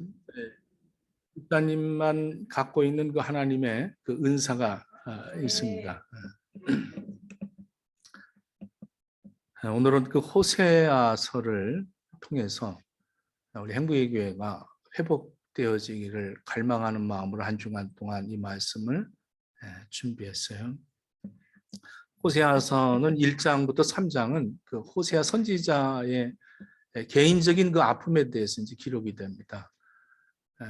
네, 목사님만 갖고 있는 그 하나님의 그 은사가 있습니다. 오늘은 그 호세아서를 통해서 우리 행복의 교회가 회복되어지기를 갈망하는 마음으로 한 주간 동안 이 말씀을 준비했어요. 호세아서는 1장부터 3장은 그 호세아 선지자의 개인적인 그 아픔에 대해서 이제 기록이 됩니다.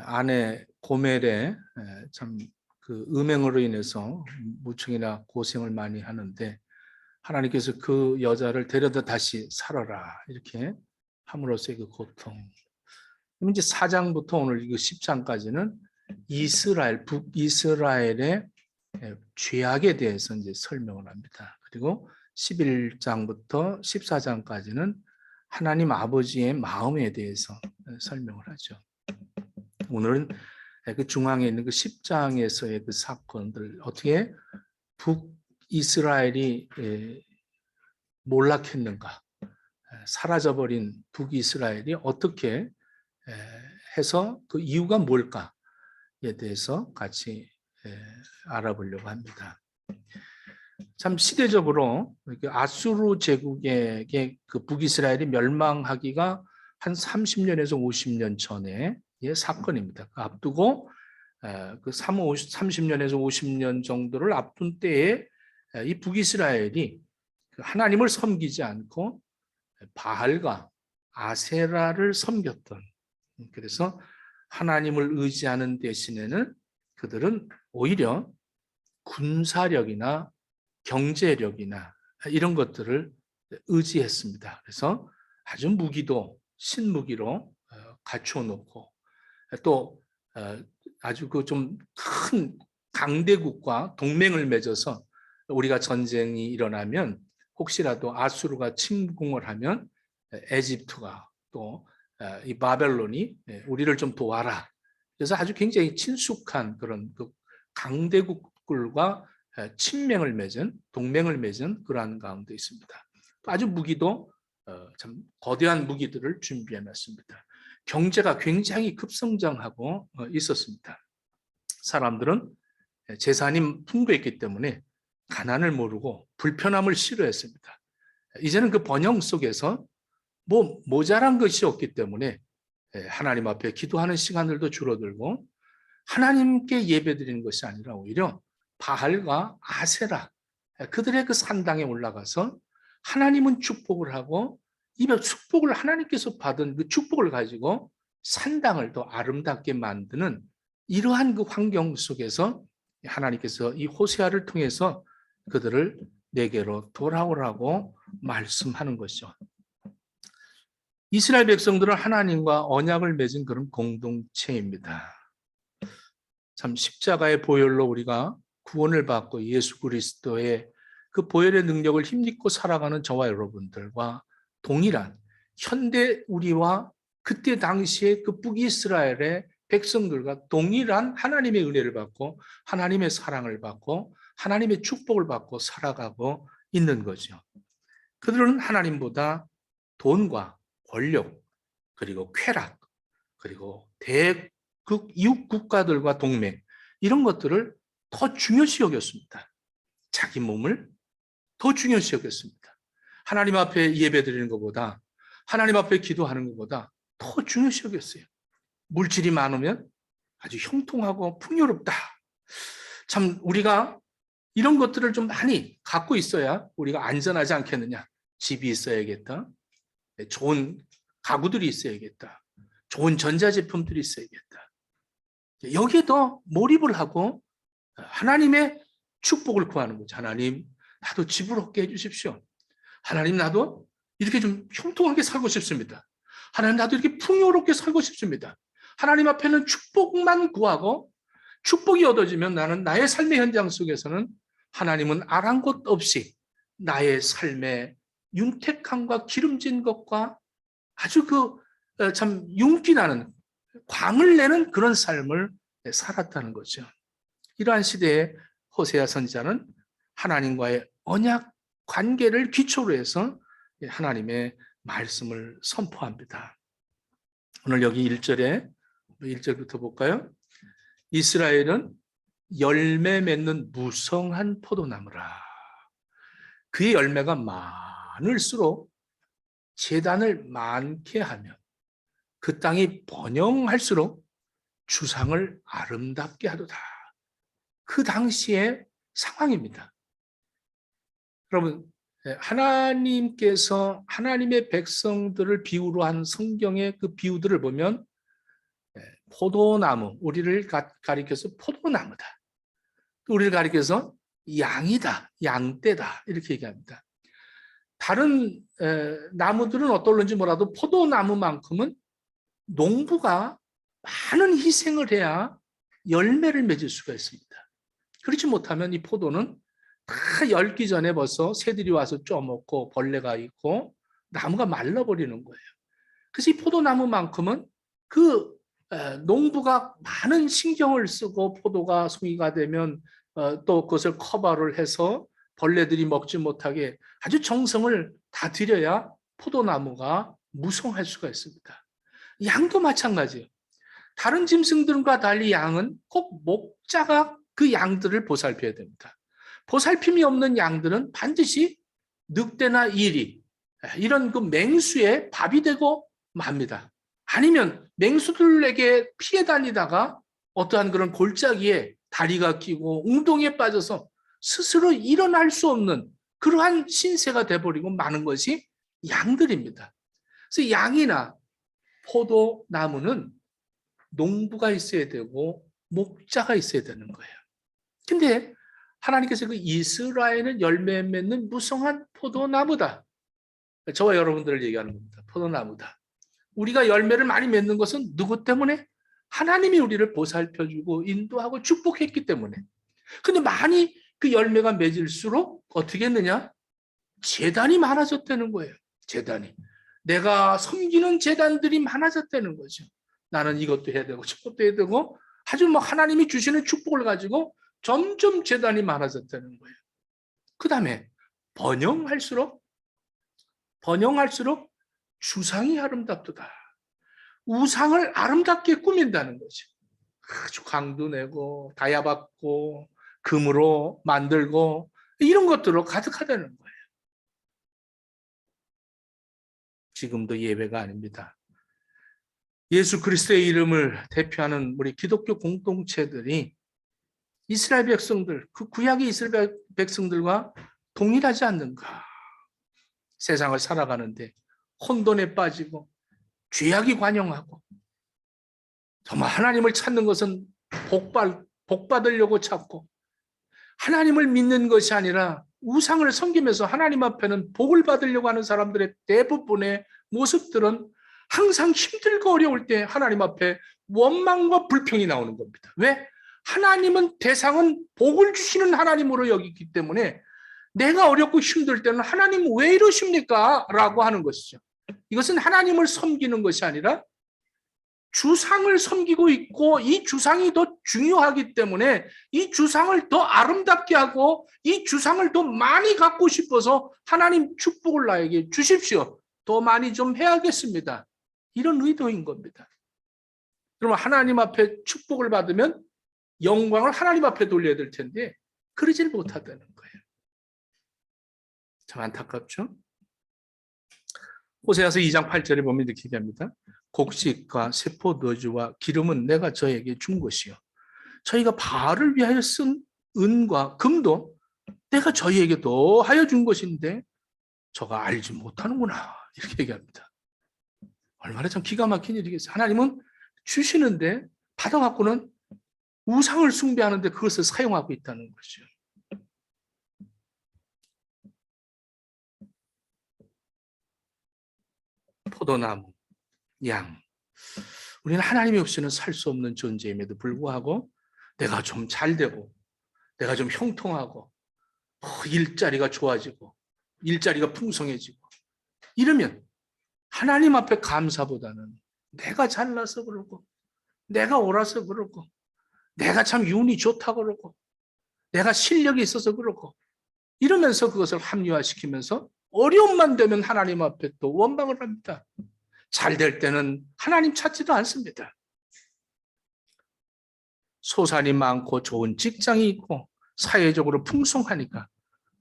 아내 고멜의 참 그 음행으로 인해서 무척이나 고생을 많이 하는데 하나님께서 그 여자를 데려다 다시 살아라 이렇게 함으로써의 그 고통. 그럼 이제 4장부터 오늘 이거 10장까지는 이스라엘, 북이스라엘의 죄악에 대해서 이제 설명을 합니다. 그리고 11장부터 14장까지는 하나님 아버지의 마음에 대해서 설명을 하죠. 오늘은 그 중앙에 있는 그 10장에서의 그 사건들, 어떻게 북이스라엘이 몰락했는가, 사라져버린 북이스라엘이 어떻게 해서 그 이유가 뭘까에 대해서 같이 알아보려고 합니다. 참 시대적으로 아수르 제국에게 그 북이스라엘이 멸망하기가 한 30년에서 50년 전의 사건입니다. 앞두고 그 30년에서 50년 정도를 앞둔 때에 이 북이스라엘이 하나님을 섬기지 않고 바알과 아세라를 섬겼던, 그래서 하나님을 의지하는 대신에는 그들은 오히려 군사력이나 경제력이나 이런 것들을 의지했습니다. 그래서 아주 무기도 신무기로 갖추어 놓고 또 아주 그 좀 큰 강대국과 동맹을 맺어서 우리가 전쟁이 일어나면 혹시라도 아수르가 침공을 하면 에집트가 또 이 바벨론이 우리를 좀 도와라. 그래서 아주 굉장히 친숙한 그런 그 강대국들과 친맹을 맺은 동맹을 맺은 그러한 가운데 있습니다. 아주 무기도 참 거대한 무기들을 준비해 놨습니다. 경제가 굉장히 급성장하고 있었습니다. 사람들은 재산이 풍부했기 때문에 가난을 모르고 불편함을 싫어했습니다. 이제는 그 번영 속에서 뭐 모자란 것이 없기 때문에 하나님 앞에 기도하는 시간들도 줄어들고 하나님께 예배드리는 것이 아니라 오히려 바알과 아세라 그들의 그 산당에 올라가서 하나님은 축복을 하고 이 축복을 하나님께서 받은 그 축복을 가지고 산당을 더 아름답게 만드는 이러한 그 환경 속에서 하나님께서 이 호세아를 통해서 그들을 내게로 돌아오라고 말씀하는 것이죠. 이스라엘 백성들은 하나님과 언약을 맺은 그런 공동체입니다. 참 십자가의 보혈로 우리가 구원을 받고 예수 그리스도의 그 보혈의 능력을 힘입고 살아가는 저와 여러분들과 동일한 현대 우리와 그때 당시에 그 북이스라엘의 백성들과 동일한 하나님의 은혜를 받고 하나님의 사랑을 받고 하나님의 축복을 받고 살아가고 있는 거죠. 그들은 하나님보다 돈과 권력 그리고 쾌락 그리고 대극 이웃 국가들과 동맹 이런 것들을 더 중요시 여겼습니다. 자기 몸을 더 중요시 여겼습니다. 하나님 앞에 예배드리는 것보다 하나님 앞에 기도하는 것보다 더 중요시 여겼어요. 물질이 많으면 아주 형통하고 풍요롭다. 참 우리가 이런 것들을 좀 많이 갖고 있어야 우리가 안전하지 않겠느냐. 집이 있어야겠다. 좋은 가구들이 있어야겠다. 좋은 전자제품들이 있어야겠다. 여기에 더 몰입을 하고 하나님의 축복을 구하는 거죠. 하나님, 나도 집을 얻게 해주십시오. 하나님, 나도 이렇게 좀 형통하게 살고 싶습니다. 하나님, 나도 이렇게 풍요롭게 살고 싶습니다. 하나님 앞에는 축복만 구하고 축복이 얻어지면 나는 나의 삶의 현장 속에서는 하나님은 아랑곳 없이 나의 삶의 윤택함과 기름진 것과 아주 그 참 윤기 나는 광을 내는 그런 삶을 살았다는 거죠. 이러한 시대에 호세아 선지자는 하나님과의 언약 관계를 기초로 해서 하나님의 말씀을 선포합니다. 오늘 여기 1절에 1절부터 볼까요? 이스라엘은 열매 맺는 무성한 포도나무라. 그의 열매가 많을수록 재단을 많게 하며 그 땅이 번영할수록 주상을 아름답게 하도다. 그 당시의 상황입니다. 여러분, 하나님께서 하나님의 백성들을 비유로 한 성경의 그 비유들을 보면 포도나무, 우리를 가리켜서 포도나무다. 우리를 가리켜서 양이다, 양떼다 이렇게 얘기합니다. 다른 나무들은 어떨런지 몰라도 포도나무만큼은 농부가 많은 희생을 해야 열매를 맺을 수가 있습니다. 그렇지 못하면 이 포도는 다 열기 전에 벌써 새들이 와서 쪼먹고 벌레가 있고 나무가 말라버리는 거예요. 그래서 이 포도나무만큼은 그 농부가 많은 신경을 쓰고 포도가 송이가 되면 또 그것을 커버를 해서 벌레들이 먹지 못하게 아주 정성을 다 들여야 포도나무가 무성할 수가 있습니다. 양도 마찬가지예요. 다른 짐승들과 달리 양은 꼭 목자가 그 양들을 보살펴야 됩니다. 보살핌이 없는 양들은 반드시 늑대나 이리 이런 그 맹수의 밥이 되고 맙니다. 아니면 맹수들에게 피해 다니다가 어떠한 그런 골짜기에 다리가 끼고 웅덩이에 빠져서 스스로 일어날 수 없는 그러한 신세가 돼버리고 마는 것이 양들입니다. 그래서 양이나 포도나무는 농부가 있어야 되고 목자가 있어야 되는 거예요. 근데 하나님께서 그 이스라엘은 열매 맺는 무성한 포도나무다. 저와 여러분들을 얘기하는 겁니다. 포도나무다. 우리가 열매를 많이 맺는 것은 누구 때문에? 하나님이 우리를 보살펴주고 인도하고 축복했기 때문에. 근데 많이 그 열매가 맺을수록 어떻게 했느냐? 제단이 많아졌다는 거예요. 제단이. 내가 섬기는 제단들이 많아졌다는 거죠. 나는 이것도 해야 되고 저것도 해야 되고 아주 뭐 하나님이 주시는 축복을 가지고 점점 제단이 많아졌다는 거예요. 그 다음에 번영할수록 주상이 아름답도다. 우상을 아름답게 꾸민다는 거죠. 아주 강도 내고 다야받고 금으로 만들고 이런 것들로 가득하다는 거예요. 지금도 예외가 아닙니다. 예수 그리스도의 이름을 대표하는 우리 기독교 공동체들이 이스라엘 백성들, 그 구약의 이스라엘 백성들과 동일하지 않는가? 세상을 살아가는데 혼돈에 빠지고 죄악이 관영하고 정말 하나님을 찾는 것은 복 받으려고 찾고 하나님을 믿는 것이 아니라 우상을 섬기면서 하나님 앞에는 복을 받으려고 하는 사람들의 대부분의 모습들은 항상 힘들고 어려울 때 하나님 앞에 원망과 불평이 나오는 겁니다. 왜? 하나님은 대상은 복을 주시는 하나님으로 여기기 때문에 내가 어렵고 힘들 때는 하나님 왜 이러십니까? 라고 하는 것이죠. 이것은 하나님을 섬기는 것이 아니라 주상을 섬기고 있고 이 주상이 더 중요하기 때문에 이 주상을 더 아름답게 하고 이 주상을 더 많이 갖고 싶어서 하나님 축복을 나에게 주십시오. 더 많이 좀 해야겠습니다. 이런 의도인 겁니다. 그러면 하나님 앞에 축복을 받으면 영광을 하나님 앞에 돌려야 될 텐데 그러질 못하다는 거예요. 참 안타깝죠? 호세아서 2장 8절에 보면 이렇게 얘기합니다. 곡식과 세포너주와 기름은 내가 저에게 준 것이요 저희가 바알을 위하여 쓴 은과 금도 내가 저희에게 더하여 준 것인데 저가 알지 못하는구나 이렇게 얘기합니다. 얼마나 참 기가 막힌 일이겠어요. 하나님은 주시는데 받아갖고는 우상을 숭배하는데 그것을 사용하고 있다는 것이죠. 포도나무, 양. 우리는 하나님이 없이는 살 수 없는 존재임에도 불구하고 내가 좀 잘되고 내가 좀 형통하고 일자리가 좋아지고 일자리가 풍성해지고 이러면 하나님 앞에 감사보다는 내가 잘나서 그러고 내가 옳아서 그러고 내가 참 운이 좋다 그러고 내가 실력이 있어서 그러고 이러면서 그것을 합리화시키면서 어려움만 되면 하나님 앞에 또 원망을 합니다. 잘 될 때는 하나님 찾지도 않습니다. 소산이 많고 좋은 직장이 있고 사회적으로 풍성하니까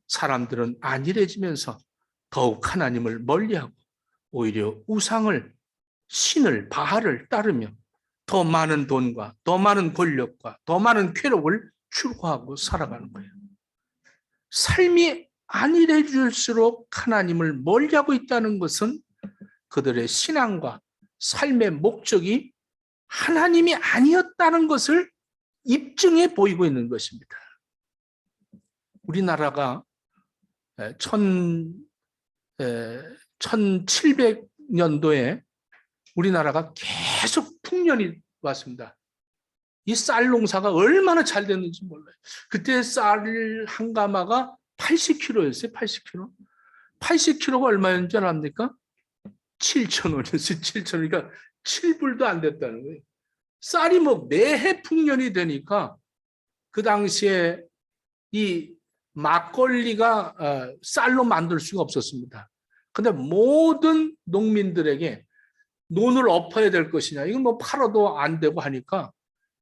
사람들은 안일해지면서 더욱 하나님을 멀리하고 오히려 우상을, 신을, 바알을 따르며 더 많은 돈과 더 많은 권력과 더 많은 쾌락을 추구하고 살아가는 거예요. 삶이 안일해질수록 하나님을 멀리하고 있다는 것은 그들의 신앙과 삶의 목적이 하나님이 아니었다는 것을 입증해 보이고 있는 것입니다. 우리나라가 1700년도에 우리나라가 계속 풍년이 왔습니다. 이 쌀 농사가 얼마나 잘 됐는지 몰라요. 그때 쌀 한 가마가 80kg였어요. 80kg. 80kg가 얼마였는지 압니까? 7,000원이었어요. 7,000원. 그러니까 7불도 안 됐다는 거예요. 쌀이 뭐 매해 풍년이 되니까 그 당시에 이 막걸리가 쌀로 만들 수가 없었습니다. 근데 모든 농민들에게 논을 엎어야 될 것이냐, 이건 뭐 팔아도 안 되고 하니까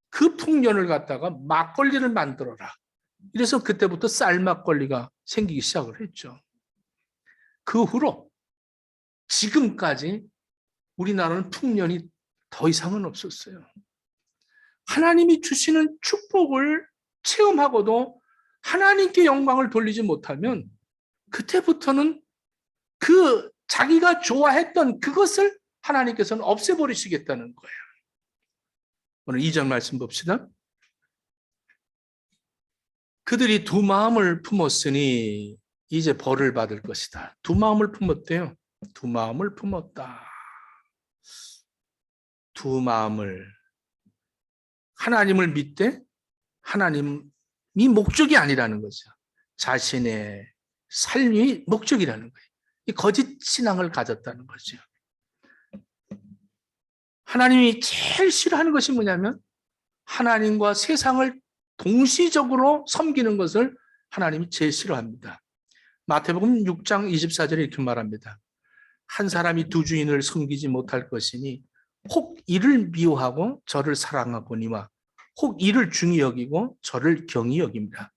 그 풍년을 갖다가 막걸리를 만들어라. 이래서 그때부터 쌀 막걸리가 생기기 시작을 했죠. 그 후로 지금까지 우리나라는 풍년이 더 이상은 없었어요. 하나님이 주시는 축복을 체험하고도 하나님께 영광을 돌리지 못하면 그때부터는 그 자기가 좋아했던 그것을 하나님께서는 없애버리시겠다는 거예요. 오늘 2절 말씀 봅시다. 그들이 두 마음을 품었으니 이제 벌을 받을 것이다. 두 마음을 품었대요. 두 마음을 품었다. 두 마음을. 하나님을 믿되 하나님이 목적이 아니라는 거죠. 자신의 삶이 목적이라는 거예요. 이 거짓 신앙을 가졌다는 거죠. 하나님이 제일 싫어하는 것이 뭐냐면 하나님과 세상을 동시적으로 섬기는 것을 하나님이 제일 싫어합니다. 마태복음 6장 24절에 이렇게 말합니다. 한 사람이 두 주인을 섬기지 못할 것이니 혹 이를 미워하고 저를 사랑하거니와 혹 이를 중히 여기고 저를 경히 여깁니다.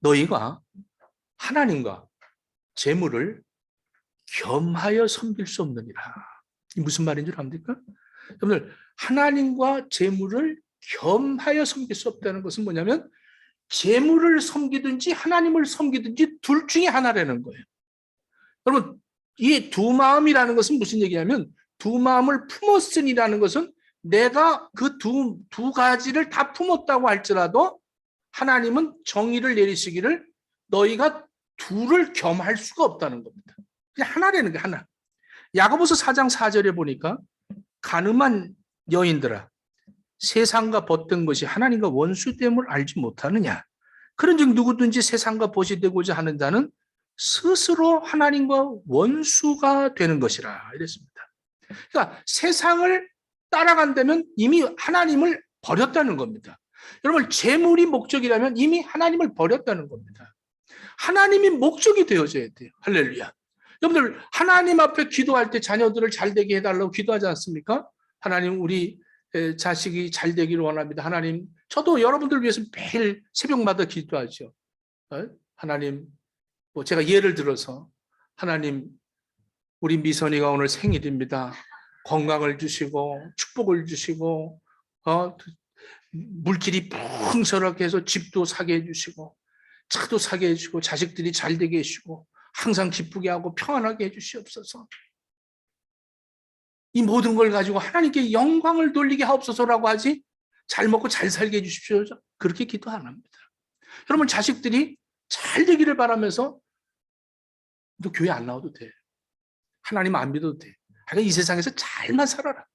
너희가 하나님과 재물을 겸하여 섬길 수 없느니라. 이 무슨 말인 줄 압니까? 여러분들, 하나님과 재물을 겸하여 섬길 수 없다는 것은 뭐냐면 재물을 섬기든지 하나님을 섬기든지 둘 중에 하나라는 거예요. 여러분, 이 두 마음이라는 것은 무슨 얘기냐면 두 마음을 품었으니라는 것은 내가 그 두 가지를 다 품었다고 할지라도 하나님은 정의를 내리시기를 너희가 둘을 겸할 수가 없다는 겁니다. 그냥 하나라는 게 하나. 야고보서 4장 4절에 보니까 가늠한 여인들아 세상과 벗던 것이 하나님과 원수됨을 알지 못하느냐. 그런즉 누구든지 세상과 벗이 되고자 하는 자는 스스로 하나님과 원수가 되는 것이라 이랬습니다. 그러니까 세상을 따라간다면 이미 하나님을 버렸다는 겁니다. 여러분, 재물이 목적이라면 이미 하나님을 버렸다는 겁니다. 하나님이 목적이 되어져야 돼요. 할렐루야. 여러분들, 하나님 앞에 기도할 때 자녀들을 잘 되게 해달라고 기도하지 않습니까? 하나님, 우리 자식이 잘 되기를 원합니다. 하나님, 저도 여러분들 위해서 매일 새벽마다 기도하죠. 하나님, 뭐 제가 예를 들어서 하나님, 우리 미선이가 오늘 생일입니다. 건강을 주시고 축복을 주시고 물질이 풍성하게 해서 집도 사게 해주시고 차도 사게 해주시고 자식들이 잘 되게 해주시고 항상 기쁘게 하고 평안하게 해주시옵소서. 이 모든 걸 가지고 하나님께 영광을 돌리게 하옵소서라고 하지 잘 먹고 잘 살게 해주십시오. 그렇게 기도 안 합니다. 여러분, 자식들이 잘 되기를 바라면서 너 교회 안 나와도 돼. 하나님 안 믿어도 돼. 그러니까 이 세상에서 잘만 살아라.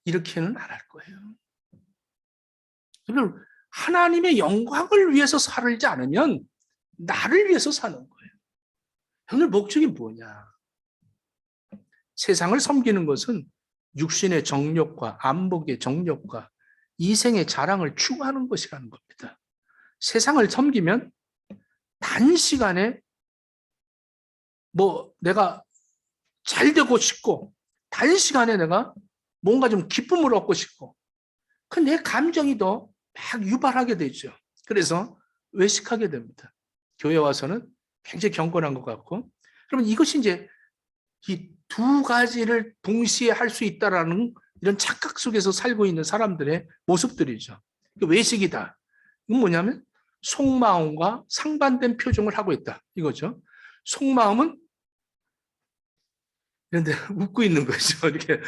이렇게는 안 할 거예요. 여러분, 하나님의 영광을 위해서 살지 않으면 나를 위해서 사는 거예요. 오늘 목적이 뭐냐? 세상을 섬기는 것은 육신의 정욕과 안목의 정욕과 이생의 자랑을 추구하는 것이라는 겁니다. 세상을 섬기면 단시간에 뭐 내가 잘 되고 싶고 단시간에 내가 뭔가 좀 기쁨을 얻고 싶고 그 내 감정이 더 막 유발하게 되죠. 그래서 외식하게 됩니다. 교회 와서는 굉장히 경건한 것 같고, 그러면 이것이 이제 이 두 가지를 동시에 할 수 있다라는 이런 착각 속에서 살고 있는 사람들의 모습들이죠. 외식이다. 이건 뭐냐면 속마음과 상반된 표정을 하고 있다. 이거죠. 속마음은 그런데 웃고 있는 거죠. 이렇게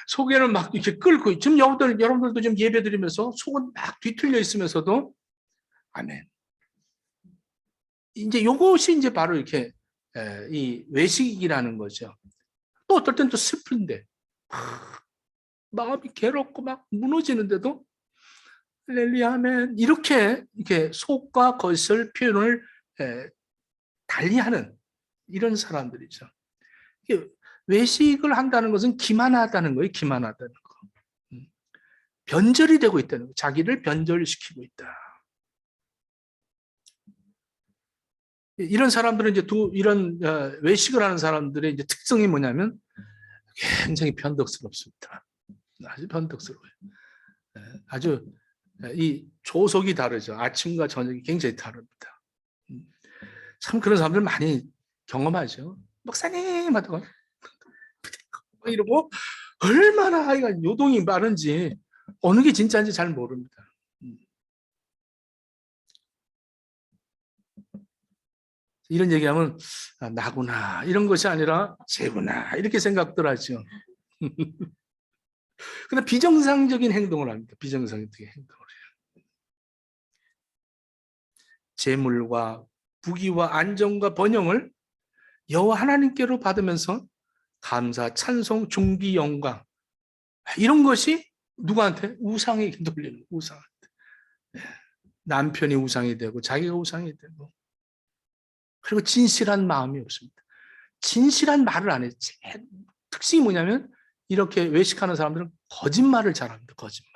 속에는 막 이렇게 끓고, 지금 여러분들도 좀 예배 드리면서 속은 막 뒤틀려 있으면서도 아멘. 이제 요것이 이제 바로 이렇게 이 외식이라는 거죠. 또 어떨 땐 또 슬픈데 마음이 괴롭고 막 무너지는데도 할렐루야 아멘 이렇게 속과 겉을 표현을 달리하는 이런 사람들이죠. 외식을 한다는 것은 기만하다는 거예요. 기만하다는 거. 변절이 되고 있다는 거. 자기를 변절시키고 있다. 이런 사람들은 이제 이런 외식을 하는 사람들의 이제 특성이 뭐냐면 굉장히 변덕스럽습니다. 아주 변덕스러워요. 아주 이 조속이 다르죠. 아침과 저녁이 굉장히 다릅니다. 참 그런 사람들 많이 경험하죠. 목사님 하다가 이러고 얼마나 아이가 요동이 많은지 어느 게 진짜인지 잘 모릅니다. 이런 얘기하면 나구나 이런 것이 아니라 쟤구나 이렇게 생각들 하죠. 근데 비정상적인 행동을 합니다. 비정상적인 행동을 해요. 재물과 부귀와 안정과 번영을 여호와 하나님께로 받으면서 감사, 찬송, 존귀, 영광 이런 것이 누구한테? 우상에게 돌리는 우상한테. 남편이 우상이 되고 자기가 우상이 되고 그리고 진실한 마음이 없습니다. 진실한 말을 안 해요. 특징이 뭐냐면 이렇게 외식하는 사람들은 거짓말을 잘합니다. 거짓말.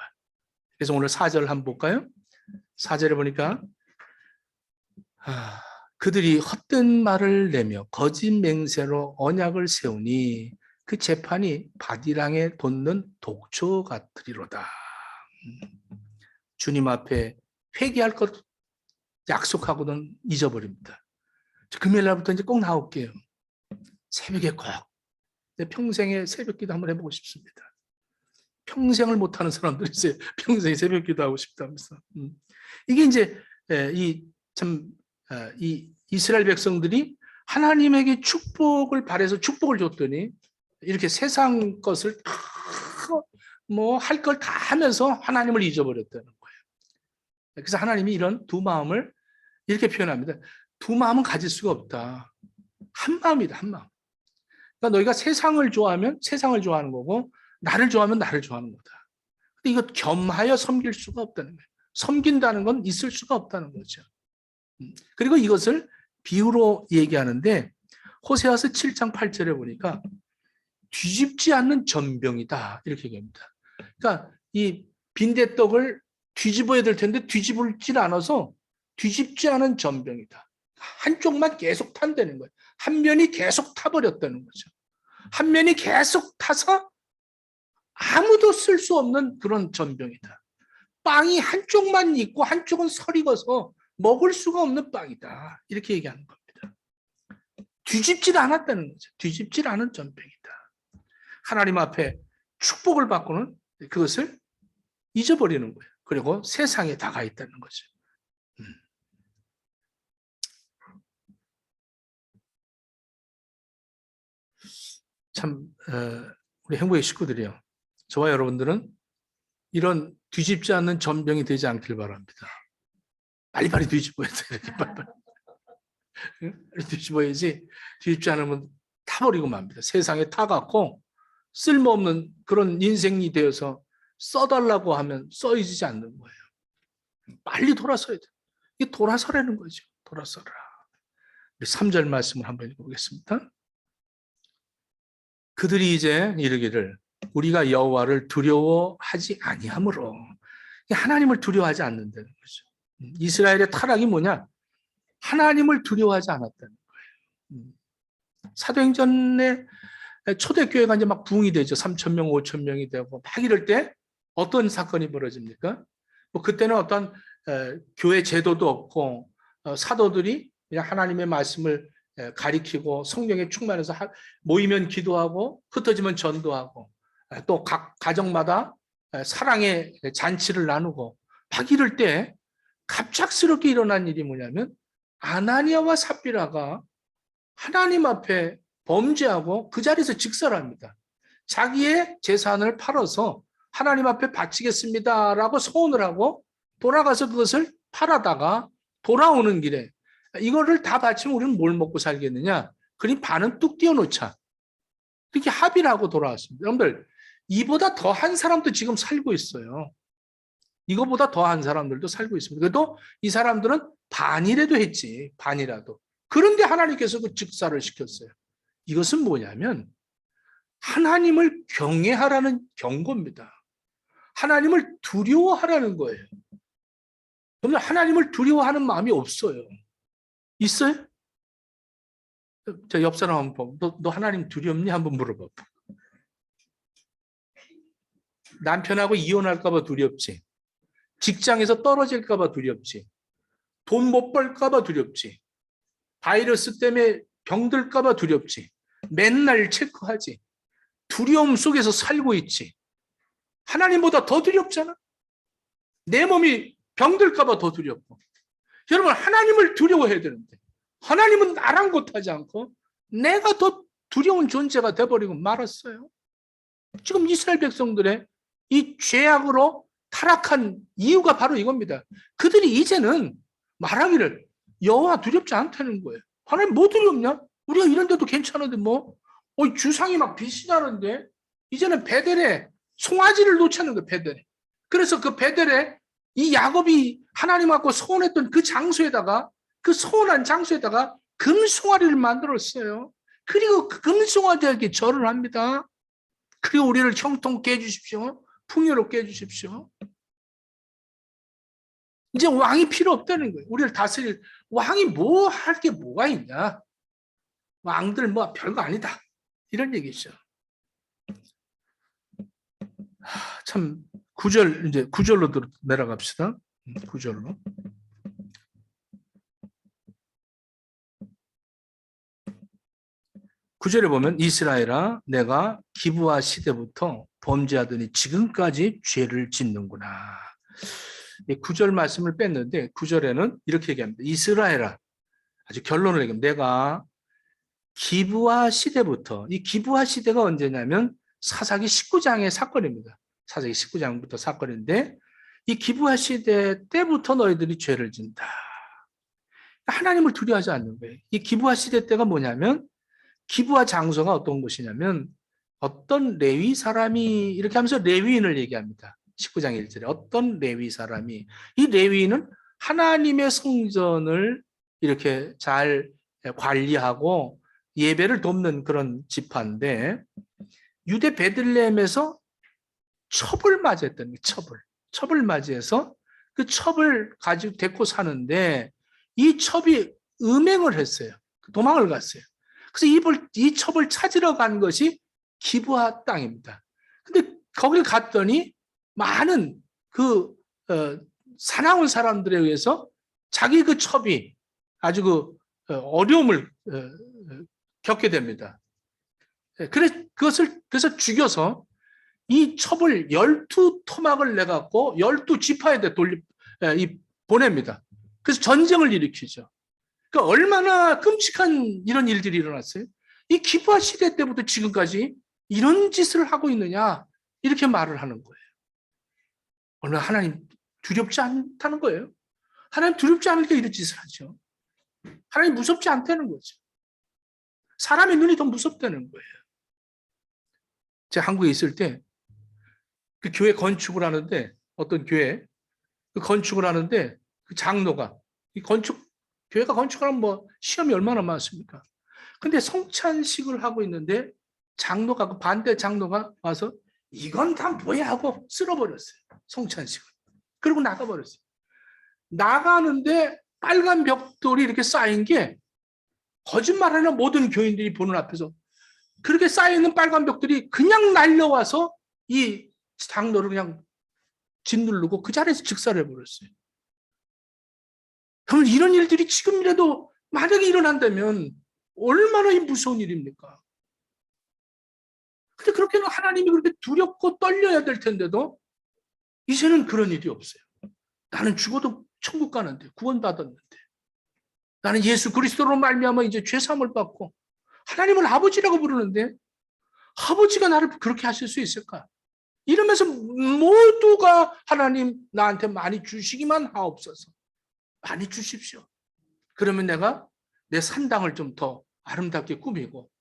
그래서 오늘 4절 한번 볼까요? 4절에 보니까 그들이 헛된 말을 내며 거짓 맹세로 언약을 세우니 그 재판이 바디랑에 돋는 독초 같으리로다. 주님 앞에 회개할 것 약속하고는 잊어버립니다. 금요일 날부터 이제 꼭 나올게요. 새벽에 꼭. 내 평생에 새벽기도 한번 해보고 싶습니다. 평생을 못하는 사람들이 이제 평생에 새벽기도 하고 싶다면서. 이게 이제 이 이스라엘 백성들이 하나님에게 축복을 바래서 축복을 줬더니 이렇게 세상 것을 뭐 할 걸 다 하면서 하나님을 잊어버렸다는 거예요. 그래서 하나님이 이런 두 마음을 이렇게 표현합니다. 두 마음은 가질 수가 없다. 한 마음이다, 한 마음. 그러니까 너희가 세상을 좋아하면 세상을 좋아하는 거고 나를 좋아하면 나를 좋아하는 거다. 근데 이거 겸하여 섬길 수가 없다는 거예요. 섬긴다는 건 있을 수가 없다는 거죠. 그리고 이것을 비유로 얘기하는데 호세아서 7장 8절에 보니까 뒤집지 않는 전병이다 이렇게 얘기합니다. 그러니까 이 빈대떡을 뒤집어야 될 텐데 뒤집질 않아서 뒤집지 않은 전병이다. 한쪽만 계속 탄다는 거예요. 한 면이 계속 타버렸다는 거죠. 한 면이 계속 타서 아무도 쓸 수 없는 그런 전병이다. 빵이 한쪽만 있고 한쪽은 설익어서 먹을 수가 없는 빵이다. 이렇게 얘기하는 겁니다. 뒤집질 않았다는 거죠. 뒤집질 않은 전병이다. 하나님 앞에 축복을 받고는 그것을 잊어버리는 거예요. 그리고 세상에 다가 있다는 거죠. 참 우리 행복의 식구들이요. 저와 여러분들은 이런 뒤집지 않는 전병이 되지 않길 바랍니다. 빨리빨리 뒤집어야 돼. 이렇게 빨리빨리. 뒤집어야지. 뒤집지 않으면 타버리고 맙니다. 세상에 타갖고 쓸모없는 그런 인생이 되어서 써달라고 하면 써지지 않는 거예요. 빨리 돌아서야 돼. 이게 돌아서라는 거죠. 돌아서라. 3절 말씀을 한번 읽어보겠습니다. 그들이 이제 이르기를 우리가 여호와를 두려워하지 아니하므로 하나님을 두려워하지 않는다는 거죠. 이스라엘의 타락이 뭐냐? 하나님을 두려워하지 않았다는 거예요. 사도행전에 초대교회가 이제 막 부흥이 되죠. 3,000명, 5,000명이 되고 막 이럴 때 어떤 사건이 벌어집니까? 뭐 그때는 어떤 교회 제도도 없고 사도들이 그냥 하나님의 말씀을 가리키고 성령에 충만해서 모이면 기도하고 흩어지면 전도하고 또 각 가정마다 사랑의 잔치를 나누고 막 이럴 때 갑작스럽게 일어난 일이 뭐냐면 아나니아와 삽비라가 하나님 앞에 범죄하고 그 자리에서 직설합니다. 자기의 재산을 팔아서 하나님 앞에 바치겠습니다라고 소원을 하고 돌아가서 그것을 팔아다가 돌아오는 길에 이거를 다 바치면 우리는 뭘 먹고 살겠느냐? 그러니 반은 뚝 띄워놓자. 이렇게 합의를 하고 돌아왔습니다. 여러분들 이보다 더한 사람도 지금 살고 있어요. 이거보다 더한 사람들도 살고 있습니다. 그래도 이 사람들은 반이라도 했지. 반이라도. 그런데 하나님께서 그 즉사를 시켰어요. 이것은 뭐냐면 하나님을 경외하라는 경고입니다. 하나님을 두려워하라는 거예요. 그러면 하나님을 두려워하는 마음이 없어요. 있어요? 저 옆 사람 한번 봐. 너 하나님 두렵니? 한번 물어봐. 남편하고 이혼할까 봐 두렵지. 직장에서 떨어질까 봐 두렵지. 돈 못 벌까 봐 두렵지. 바이러스 때문에 병들까 봐 두렵지. 맨날 체크하지. 두려움 속에서 살고 있지. 하나님보다 더 두렵잖아. 내 몸이 병들까 봐 더 두렵고. 여러분 하나님을 두려워해야 되는데 하나님은 아랑곳하지 않고 내가 더 두려운 존재가 돼버리고 말았어요. 지금 이스라엘 백성들의 이 죄악으로 타락한 이유가 바로 이겁니다. 그들이 이제는 말하기를 여호와 두렵지 않다는 거예요. 하나님 뭐 두렵냐? 우리가 이런데도 괜찮은데 뭐 주상이 막 빛이 나는데 이제는 베델에 송아지를 놓자는 거예요. 베델에. 그래서 그 베델에 이 야곱이 하나님하고 소원했던 그 장소에다가 그 소원한 장소에다가 금송아리를 만들었어요. 그리고 그 금송아지에게 절을 합니다. 그리고 우리를 형통케 해주십시오. 풍요롭게 해주십시오. 이제 왕이 필요 없다는 거예요. 우리를 다스릴 왕이 뭐 할 게 뭐가 있냐. 왕들 뭐 별거 아니다. 이런 얘기죠. 참 9절 이제 9절로 내려갑시다. 9절로. 9절에 보면 이스라엘아 내가 기브아 시대부터 범죄하더니 지금까지 죄를 짓는구나. 9절 말씀을 뺐는데 9절에는 이렇게 얘기합니다. 이스라엘아 아주 결론을 얘기합니다. 내가 기브아 시대부터 이 기브아 시대가 언제냐면 사사기 19장의 사건입니다. 사사기 19장부터 사건인데 이 기브아 시대 때부터 너희들이 죄를 짓는다. 하나님을 두려워하지 않는 거예요. 이 기브아 시대 때가 뭐냐면 기브아 장소가 어떤 곳이냐면 어떤 레위 사람이 이렇게 하면서 레위인을 얘기합니다. 19장 1절에 어떤 레위 사람이 이 레위인은 하나님의 성전을 이렇게 잘 관리하고 예배를 돕는 그런 지파인데 유대 베들레헴에서 첩을 맞이했던 거예요. 첩을 맞이해서 그 첩을 가지고 데리고 사는데 이 첩이 음행을 했어요. 도망을 갔어요. 그래서 이 첩을 찾으러 간 것이 기브아 땅입니다. 근데 거길 갔더니 많은 그 사나운 사람들에 의해서 자기 그 첩이 아주 그 어려움을 겪게 됩니다. 그래서 죽여서 이 첩을 12토막을 내갖고 12지파에다 보냅니다. 그래서 전쟁을 일으키죠. 그러니까 얼마나 끔찍한 이런 일들이 일어났어요. 이 기브아 시대 때부터 지금까지 이런 짓을 하고 있느냐 이렇게 말을 하는 거예요. 얼마나 하나님 두렵지 않다는 거예요. 하나님 두렵지 않으니까 이런 짓을 하죠. 하나님 무섭지 않다는 거죠. 사람의 눈이 더 무섭다는 거예요. 제가 한국에 있을 때 그 교회 건축을 하는데 어떤 교회 그 건축을 하는데 그 장로가 이 교회가 건축하면 뭐 시험이 얼마나 많습니까? 근데 성찬식을 하고 있는데 장로가 그 반대 장로가 와서 이건 다 뭐야 하고 쓸어버렸어요. 성찬식을. 그리고 나가버렸어요. 나가는데 빨간 벽돌이 이렇게 쌓인 게 거짓말하는 모든 교인들이 보는 앞에서 그렇게 쌓여있는 빨간 벽돌이 그냥 날려와서 이 장로를 그냥 짓누르고 그 자리에서 즉사를 해버렸어요. 그러면 이런 일들이 지금이라도 만약에 일어난다면 얼마나 무서운 일입니까? 근데 그렇게는 하나님이 그렇게 두렵고 떨려야 될 텐데도 이제는 그런 일이 없어요. 나는 죽어도 천국 가는데, 구원받았는데, 나는 예수 그리스도로 말미암아 이제 죄사함을 받고 하나님을 아버지라고 부르는데 아버지가 나를 그렇게 하실 수 있을까? 이러면서 모두가 하나님 나한테 많이 주시기만 하옵소서. 많이 주십시오. 그러면 내가 내 산당을 좀 더 아름답게 꾸미고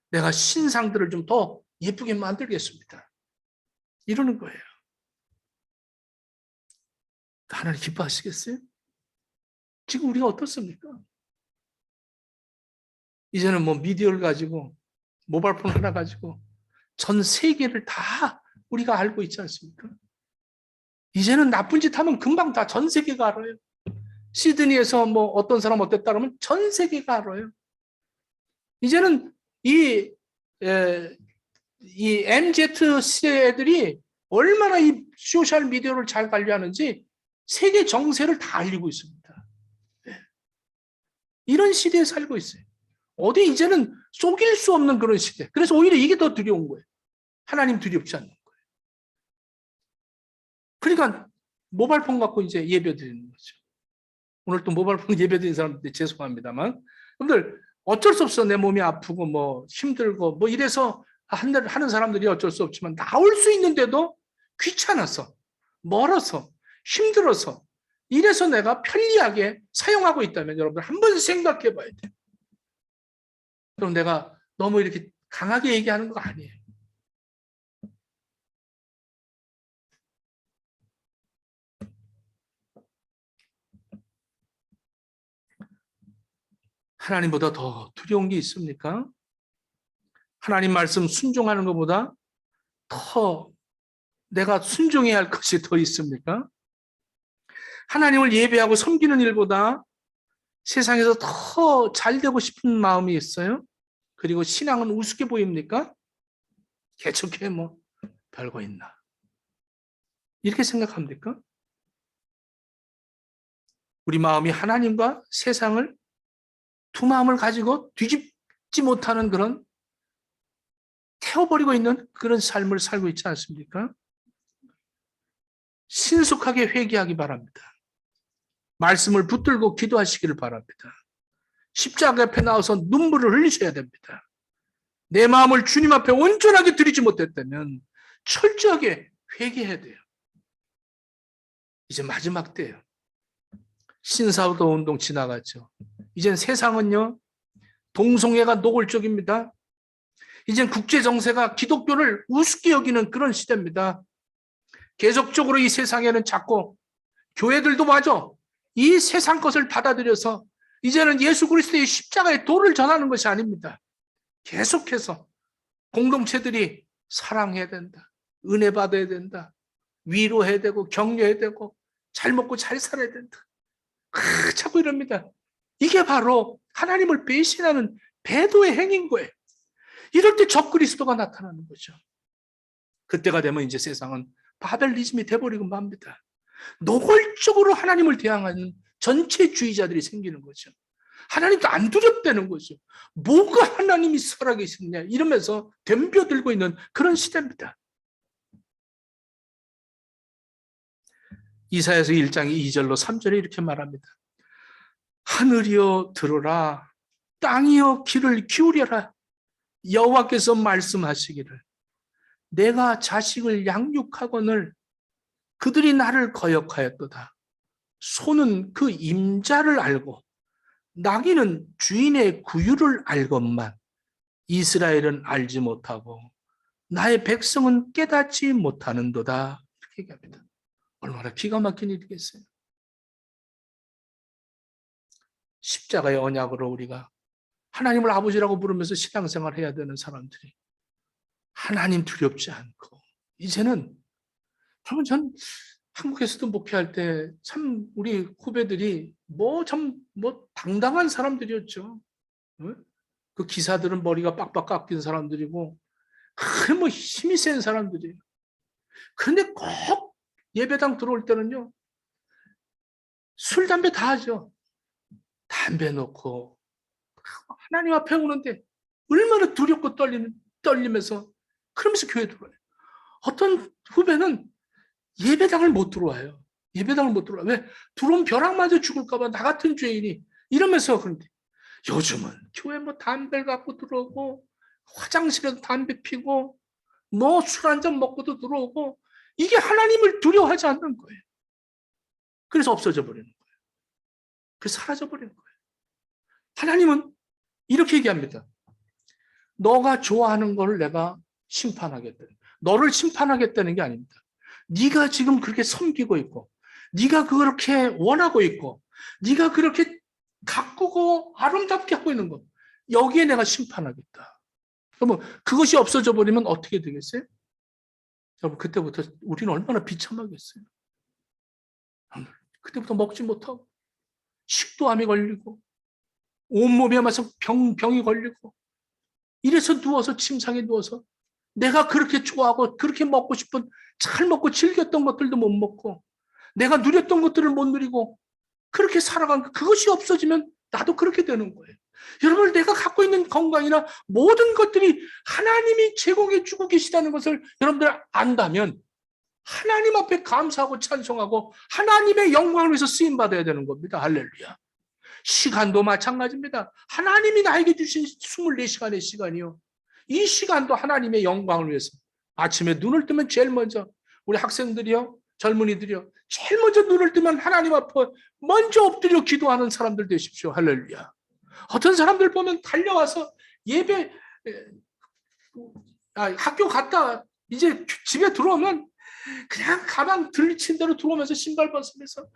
내가 신상들을 좀 더 예쁘게 만들겠습니다. 이러는 거예요. 하나님 기뻐하시겠어요? 지금 우리가 어떻습니까? 이제는 뭐 미디어를 가지고 모바일폰 하나 가지고 전 세계를 다 우리가 알고 있지 않습니까? 이제는 나쁜 짓 하면 금방 다 전 세계가 알아요. 시드니에서 뭐 어떤 사람 어땠다 그러면 전 세계가 알아요. 이제는 이 MZ 세대들이 얼마나 이 소셜 미디어를 잘 관리하는지 세계 정세를 다 알리고 있습니다. 이런 시대에 살고 있어요. 어디 이제는 속일 수 없는 그런 시대. 그래서 오히려 이게 더 두려운 거예요. 하나님 두렵지 않는 거예요. 그러니까 모바일폰 갖고 이제 예배 드리는 거죠. 오늘 또 모바일폰 예배 드리는 사람들 죄송합니다만, 여러분들 어쩔 수 없어. 내 몸이 아프고 뭐 힘들고 뭐 이래서 하는 사람들이 어쩔 수 없지만 나올 수 있는데도 귀찮아서, 멀어서, 힘들어서 이래서 내가 편리하게 사용하고 있다면 여러분들 한번 생각해 봐야 돼요. 그럼 내가 너무 이렇게 강하게 얘기하는 거 아니에요. 하나님보다 더 두려운 게 있습니까? 하나님 말씀 순종하는 것보다 더 내가 순종해야 할 것이 더 있습니까? 하나님을 예배하고 섬기는 일보다 세상에서 더 잘되고 싶은 마음이 있어요? 그리고 신앙은 우습게 보입니까? 개척해 뭐 별거 있나? 이렇게 생각합니까? 우리 마음이 하나님과 세상을 두 마음을 가지고 뒤집지 못하는 그런 태워버리고 있는 그런 삶을 살고 있지 않습니까? 신속하게 회개하기 바랍니다. 말씀을 붙들고 기도하시기를 바랍니다. 십자가 앞에 나와서 눈물을 흘리셔야 됩니다. 내 마음을 주님 앞에 온전하게 드리지 못했다면 철저하게 회개해야 돼요. 이제 마지막 때예요. 신사도 운동 지나갔죠. 이젠 세상은요, 동성애가 노골적입니다. 이젠 국제 정세가 기독교를 우습게 여기는 그런 시대입니다. 계속적으로 이 세상에는 자꾸 교회들도 맞아. 이 세상 것을 받아들여서 이제는 예수 그리스도의 십자가의 도를 전하는 것이 아닙니다. 계속해서 공동체들이 사랑해야 된다. 은혜 받아야 된다. 위로해야 되고 격려해야 되고 잘 먹고 잘 살아야 된다. 자꾸 이럽니다. 이게 바로 하나님을 배신하는 배도의 행인 거예요. 이럴 때 적그리스도가 나타나는 거죠. 그때가 되면 이제 세상은 바벨리즘이 돼버리고 맙니다. 노골적으로 하나님을 대항하는 전체주의자들이 생기는 거죠. 하나님도 안 두렵다는 거죠. 뭐가 하나님이 살아계시느냐 이러면서 덤벼들고 있는 그런 시대입니다. 이사야서 1장 2절로 3절에 이렇게 말합니다. 하늘이여 들어라, 땅이여 귀를 기울여라. 여호와께서 말씀하시기를 내가 자식을 양육하거늘 그들이 나를 거역하였도다. 소는 그 임자를 알고 나귀는 주인의 구유를 알건만 이스라엘은 알지 못하고 나의 백성은 깨닫지 못하는도다. 이렇게 얘기합니다. 얼마나 기가 막힌 일이겠어요. 십자가의 언약으로 우리가 하나님을 아버지라고 부르면서 신앙생활 해야 되는 사람들이 하나님 두렵지 않고 이제는 그러면 전 한국에서도 목회할 때 참 우리 후배들이 뭐 당당한 사람들이었죠. 그 기사들은 머리가 빡빡 깎인 사람들이고 뭐 힘이 센 사람들이에요. 그런데 꼭 예배당 들어올 때는요, 술, 담배 다 하죠. 담배 놓고 하나님 앞에 오는데 얼마나 두렵고 떨리면서 그러면서 교회 들어와요. 어떤 후배는 예배당을 못 들어와요. 예배당을 못 들어와. 왜? 들어오면 벼락 맞아 죽을까봐 나 같은 죄인이 이러면서. 그런데 요즘은 교회 뭐 담배를 갖고 들어오고 화장실에서 담배 피고 뭐 술 한잔 먹고도 들어오고, 이게 하나님을 두려워하지 않는 거예요. 그래서 없어져 버리는 거예요. 그래서 사라져 버리는 거예요. 하나님은 이렇게 얘기합니다. 너가 좋아하는 걸 내가 심판하겠다. 너를 심판하겠다는 게 아닙니다. 네가 지금 그렇게 섬기고 있고, 네가 그렇게 원하고 있고, 네가 그렇게 가꾸고 아름답게 하고 있는 것, 여기에 내가 심판하겠다. 그러면 그것이 없어져 버리면 어떻게 되겠어요? 여러분, 그때부터 우리는 얼마나 비참하겠어요. 그때부터 먹지 못하고 식도암이 걸리고 온몸에 마서 병이 걸리고, 이래서 누워서 침상에 누워서 내가 그렇게 좋아하고 그렇게 먹고 싶은, 잘 먹고 즐겼던 것들도 못 먹고 내가 누렸던 것들을 못 누리고 그렇게 살아간, 그것이 없어지면 나도 그렇게 되는 거예요. 여러분, 내가 갖고 있는 건강이나 모든 것들이 하나님이 제공해 주고 계시다는 것을 여러분들 안다면 하나님 앞에 감사하고 찬송하고 하나님의 영광을 위해서 쓰임 받아야 되는 겁니다. 할렐루야. 시간도 마찬가지입니다. 하나님이 나에게 주신 24시간의 시간이요, 이 시간도 하나님의 영광을 위해서 아침에 눈을 뜨면 제일 먼저, 우리 학생들이요, 젊은이들이요, 제일 먼저 눈을 뜨면 하나님 앞에 먼저 엎드려 기도하는 사람들 되십시오. 할렐루야. 어떤 사람들 보면 달려와서 예배, 학교 갔다 이제 집에 들어오면 그냥 가방 들리친 대로 들어오면서 신발 벗으면서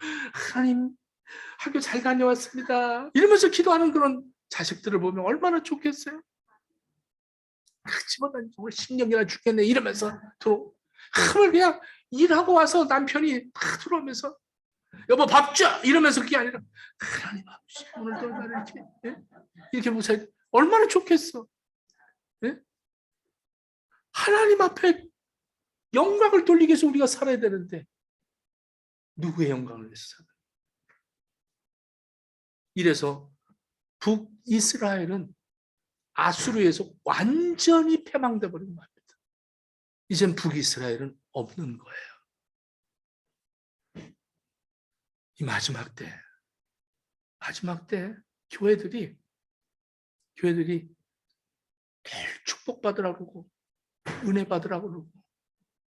하나님 학교 잘 다녀왔습니다 이러면서 기도하는 그런 자식들을 보면 얼마나 좋겠어요. 집어다니 정말 10년이나 죽겠네 이러면서 들어. 그냥 일하고 와서 남편이 다 들어오면서 여보 밥 줘! 이러면서 그게 아니라 하나님 아버지 오늘도 나를 이렇게, 예? 이렇게 무사히, 얼마나 좋겠어. 예? 하나님 앞에 영광을 돌리기 위해서 우리가 살아야 되는데 누구의 영광을 위해서 살아요? 이래서 북이스라엘은 아수르에서 완전히 패망돼 버린 겁니다. 이젠 북이스라엘은 없는 거예요. 이 마지막 때 교회들이 매일 축복받으라고 그러고 은혜 받으라고 그러고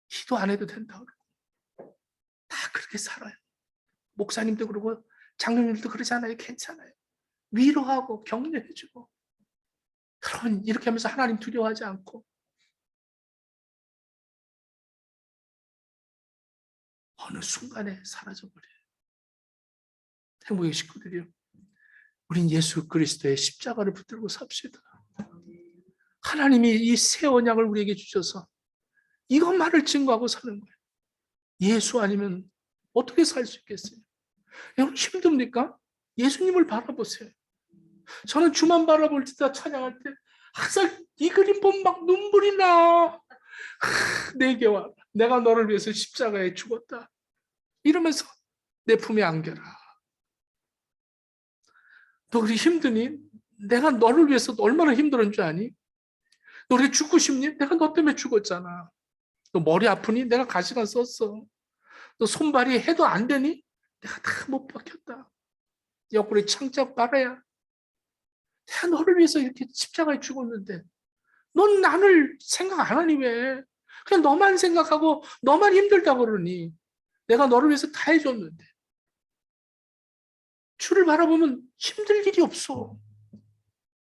기도 안 해도 된다고 그러고 다 그렇게 살아요. 목사님도 그러고 장로님들도 그러잖아요. 괜찮아요. 위로하고 격려해주고, 그런 이렇게 하면서 하나님 두려워하지 않고, 어느 순간에 사라져버려요. 행복의 식구들이요, 우린 예수 그리스도의 십자가를 붙들고 삽시다. 하나님이 이 새 언약을 우리에게 주셔서 이것만을 증거하고 사는 거예요. 예수 아니면 어떻게 살 수 있겠어요? 여러분, 힘듭니까? 예수님을 바라보세요. 저는 주만 바라볼 때, 찬양할 때 항상 이 그림 보면 막 눈물이 나. 내게 와, 내가 너를 위해서 십자가에 죽었다 이러면서 내 품에 안겨라. 너 그리 힘드니? 내가 너를 위해서 얼마나 힘들은 줄 아니? 너 그렇게 죽고 싶니? 내가 너 때문에 죽었잖아. 너 머리 아프니? 내가 가시관 썼어. 너 손발이 해도 안 되니? 내가 다 못 박혔다. 옆구리 창짝 빨아야. 내가 너를 위해서 이렇게 십자가에 죽었는데 넌 나를 생각 안 하니 왜? 그냥 너만 생각하고 너만 힘들다고 그러니. 내가 너를 위해서 다 해줬는데. 주를 바라보면 힘들 일이 없어.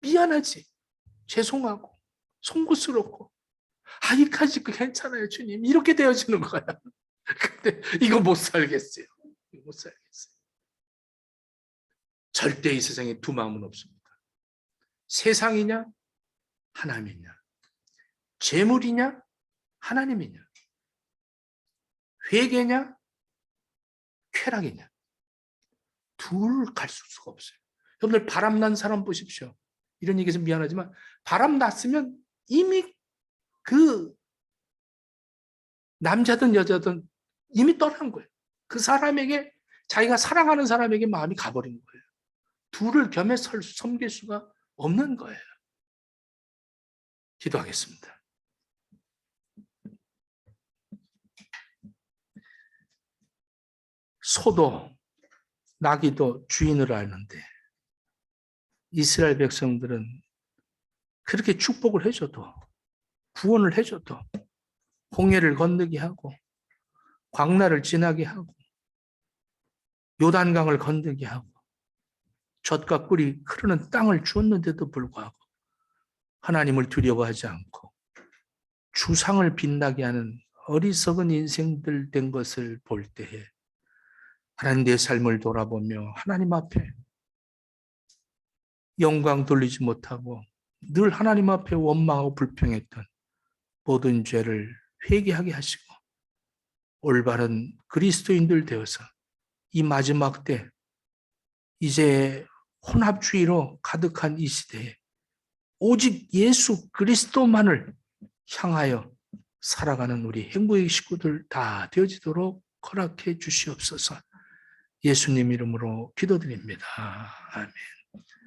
미안하지. 죄송하고 송구스럽고 이까짓 거 괜찮아요 주님 이렇게 되어지는 거야. 근데 이거 못 살겠어요. 이거 못 살겠어요. 절대 이 세상에 두 마음은 없습니다. 세상이냐 하나님이냐, 재물이냐 하나님이냐, 회개냐 쾌락이냐, 둘 갈 수가 없어요. 여러분들 바람난 사람 보십시오. 이런 얘기해서 미안하지만 바람 났으면 이미 그 남자든 여자든 이미 떠난 거예요. 그 사람에게, 자기가 사랑하는 사람에게 마음이 가버린 거예요. 둘을 겸해 섬길 수가 없는 거예요. 기도하겠습니다. 소도 나귀도 주인을 아는데 이스라엘 백성들은 그렇게 축복을 해줘도, 구원을 해줘도 홍해를 건너게 하고 광야를 지나게 하고 요단강을 건너게 하고 젖과 꿀이 흐르는 땅을 주었는데도 불구하고 하나님을 두려워하지 않고 주상을 빛나게 하는 어리석은 인생들 된 것을 볼 때에 하나님, 내 삶을 돌아보며 하나님 앞에 영광 돌리지 못하고 늘 하나님 앞에 원망하고 불평했던 모든 죄를 회개하게 하시고 올바른 그리스도인들 되어서 이 마지막 때, 이제 혼합주의로 가득한 이 시대에 오직 예수 그리스도만을 향하여 살아가는 우리 행복의 식구들 다 되어지도록 허락해 주시옵소서. 예수님 이름으로 기도드립니다. 아멘.